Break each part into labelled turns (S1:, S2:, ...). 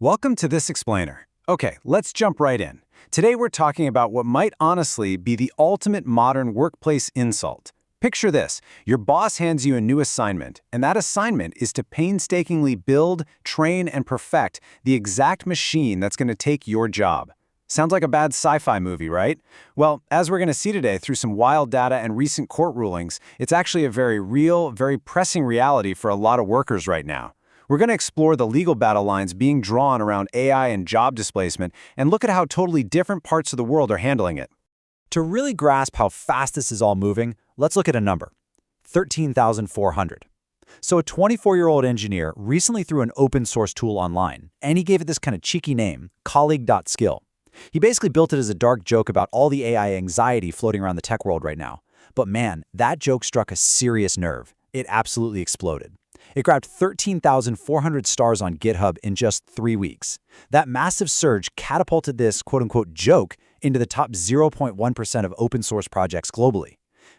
S1: Welcome to this explainer. Okay, let's jump right in. Today we're talking about what might honestly be the ultimate modern workplace insult. Picture this: your boss hands you a new assignment, and that assignment is to painstakingly build, train, and perfect the exact machine that's going to take your job. Sounds like a bad sci-fi movie, right? Well, as we're going to see today through some wild data and recent court rulings, it's actually a very real, very pressing reality for a lot of workers right now. We're going to explore the legal battle lines being drawn around AI and job displacement and look at how totally different parts of the world are handling it.
S2: To really grasp how fast this is all moving, let's look at a number: 13,400. So a 24-year-old engineer recently threw an open source tool online, and he gave it this kind of cheeky name, colleague.skill. He basically built it as a dark joke about all the AI anxiety floating around the tech world right now. But man, that joke struck a serious nerve. It absolutely exploded. It grabbed 13,400 stars on GitHub in just 3 weeks. That massive surge catapulted this quote-unquote joke into the top 0.1% of open source projects globally.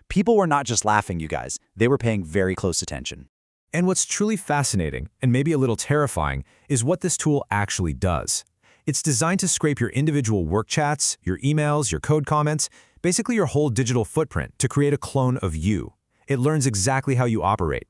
S2: People were not just laughing, you guys. They were paying very close attention.
S3: And what's truly fascinating, and maybe a little terrifying, is what this tool actually does. It's designed to scrape your individual work chats, your emails, your code comments, basically your whole digital footprint to create a clone of you. It learns exactly how you operate.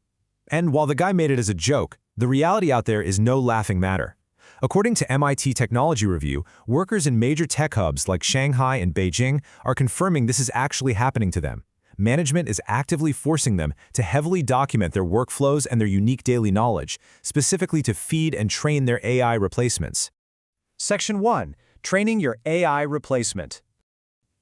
S3: And while the guy made it as a joke, the reality out there is no laughing matter. According to MIT Technology Review, workers in major tech hubs like Shanghai and Beijing are confirming this is actually happening to them. Management is actively forcing them to heavily document their workflows and their unique daily knowledge, specifically to feed and train their AI replacements.
S1: Section 1. Training your AI replacement.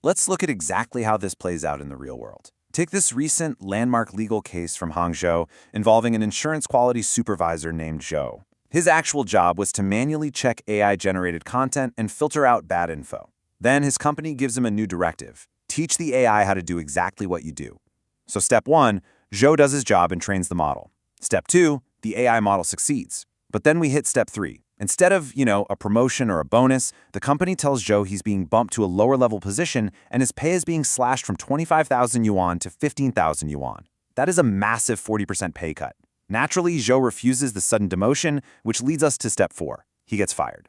S4: Let's look at exactly how this plays out in the real world. Take this recent landmark legal case from Hangzhou involving an insurance quality supervisor named Zhou. His actual job was to manually check AI-generated content and filter out bad info. Then his company gives him a new directive: teach the AI how to do exactly what you do. So step 1, Zhou does his job and trains the model. Step 2, the AI model succeeds. But then we hit step 3. Instead of, a promotion or a bonus, the company tells Zhou he's being bumped to a lower-level position and his pay is being slashed from 25,000 yuan to 15,000 yuan. That is a massive 40% pay cut. Naturally, Zhou refuses the sudden demotion, which leads us to step 4. He gets fired.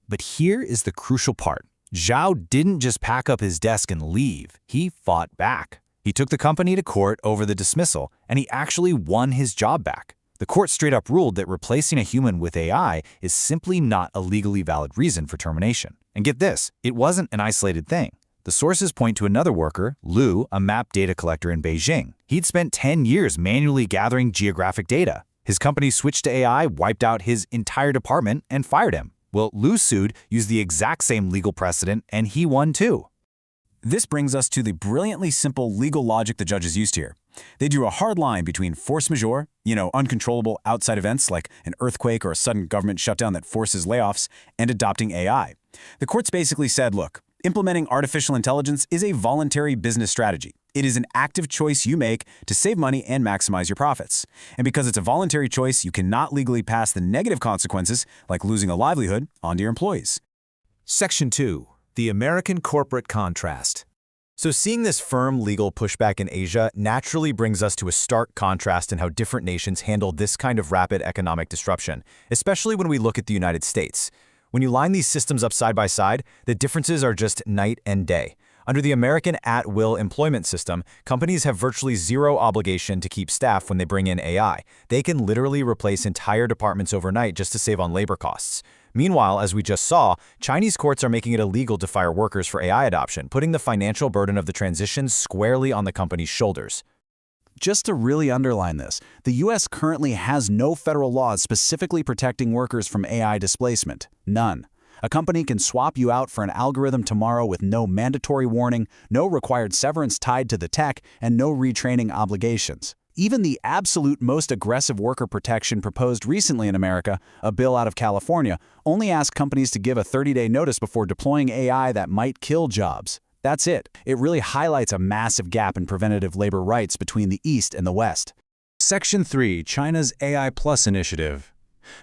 S2: But here is the crucial part. Zhao didn't just pack up his desk and leave. He fought back. He took the company to court over the dismissal, and he actually won his job back. The court straight up ruled that replacing a human with AI is simply not a legally valid reason for termination. And get this, it wasn't an isolated thing. The sources point to another worker, Lu, a map data collector in Beijing. He'd spent 10 years manually gathering geographic data. His company switched to AI, wiped out his entire department, and fired him. Well, Lu sued, used the exact same legal precedent, and he won too.
S1: This brings us to the brilliantly simple legal logic the judges used here. They drew a hard line between force majeure, uncontrollable outside events like an earthquake or a sudden government shutdown that forces layoffs, and adopting AI. The courts basically said, look, implementing artificial intelligence is a voluntary business strategy. It is an active choice you make to save money and maximize your profits. And because it's a voluntary choice, you cannot legally pass the negative consequences, like losing a livelihood, onto your employees.
S3: Section 2. The American corporate contrast.
S2: So seeing this firm legal pushback in Asia naturally brings us to a stark contrast in how different nations handle this kind of rapid economic disruption, especially when we look at the United States. When you line these systems up side by side, the differences are just night and day. Under the American at-will employment system, companies have virtually zero obligation to keep staff when they bring in AI. They can literally replace entire departments overnight just to save on labor costs. Meanwhile, as we just saw, Chinese courts are making it illegal to fire workers for AI adoption, putting the financial burden of the transition squarely on the company's shoulders.
S1: Just to really underline this, the U.S. currently has no federal laws specifically protecting workers from AI displacement. None. A company can swap you out for an algorithm tomorrow with no mandatory warning, no required severance tied to the tech, and no retraining obligations. Even the absolute most aggressive worker protection proposed recently in America, a bill out of California, only asks companies to give a 30-day notice before deploying AI that might kill jobs. That's it. It really highlights a massive gap in preventative labor rights between the East and the West. Section 3. China's AI Plus initiative.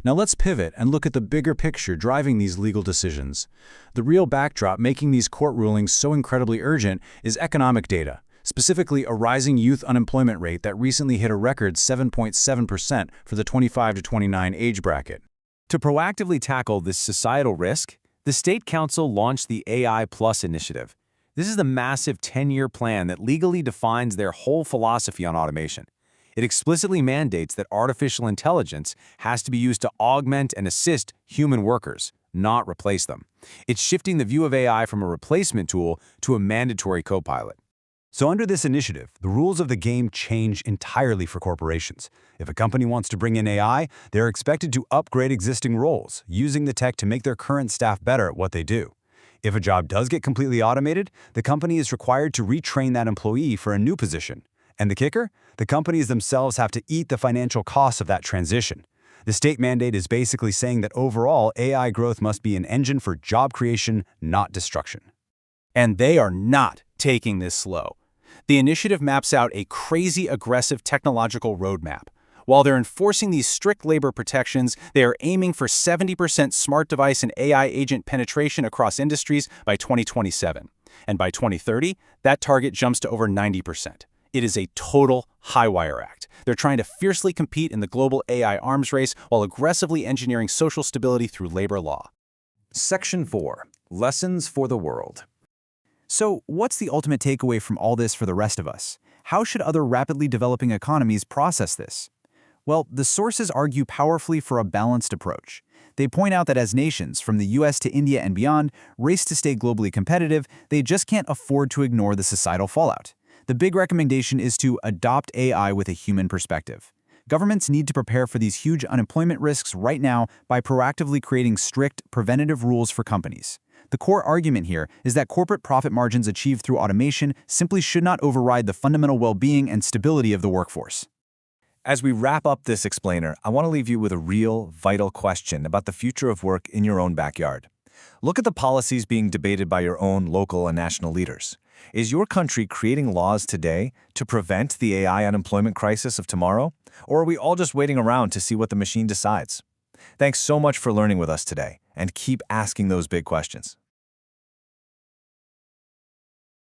S1: Now let's pivot and look at the bigger picture driving these legal decisions. The real backdrop making these court rulings so incredibly urgent is economic data, specifically a rising youth unemployment rate that recently hit a record 7.7% for the 25 to 29 age bracket.
S2: To proactively tackle this societal risk, the State Council launched the AI Plus initiative. This is the massive 10-year plan that legally defines their whole philosophy on automation. It explicitly mandates that artificial intelligence has to be used to augment and assist human workers, not replace them. It's shifting the view of AI from a replacement tool to a mandatory co-pilot.
S5: So under this initiative, the rules of the game change entirely for corporations. If a company wants to bring in AI, they're expected to upgrade existing roles, using the tech to make their current staff better at what they do. If a job does get completely automated, the company is required to retrain that employee for a new position. And the kicker? The companies themselves have to eat the financial costs of that transition. The state mandate is basically saying that overall, AI growth must be an engine for job creation, not destruction.
S1: And they are not taking this slow. The initiative maps out a crazy aggressive technological roadmap. While they're enforcing these strict labor protections, they are aiming for 70% smart device and AI agent penetration across industries by 2027. And by 2030, that target jumps to over 90%. It is a total high-wire act. They're trying to fiercely compete in the global AI arms race while aggressively engineering social stability through labor law.
S2: Section 4. Lessons for the world.
S5: So, what's the ultimate takeaway from all this for the rest of us? How should other rapidly developing economies process this? Well, the sources argue powerfully for a balanced approach. They point out that as nations, from the US to India and beyond, race to stay globally competitive, they just can't afford to ignore the societal fallout. The big recommendation is to adopt AI with a human perspective. Governments need to prepare for these huge unemployment risks right now by proactively creating strict, preventative rules for companies. The core argument here is that corporate profit margins achieved through automation simply should not override the fundamental well-being and stability of the workforce.
S2: As we wrap up this explainer, I want to leave you with a real, vital question about the future of work in your own backyard. Look at the policies being debated by your own local and national leaders. Is your country creating laws today to prevent the AI unemployment crisis of tomorrow? Or are we all just waiting around to see what the machine decides? Thanks so much for learning with us today, and keep asking those big questions.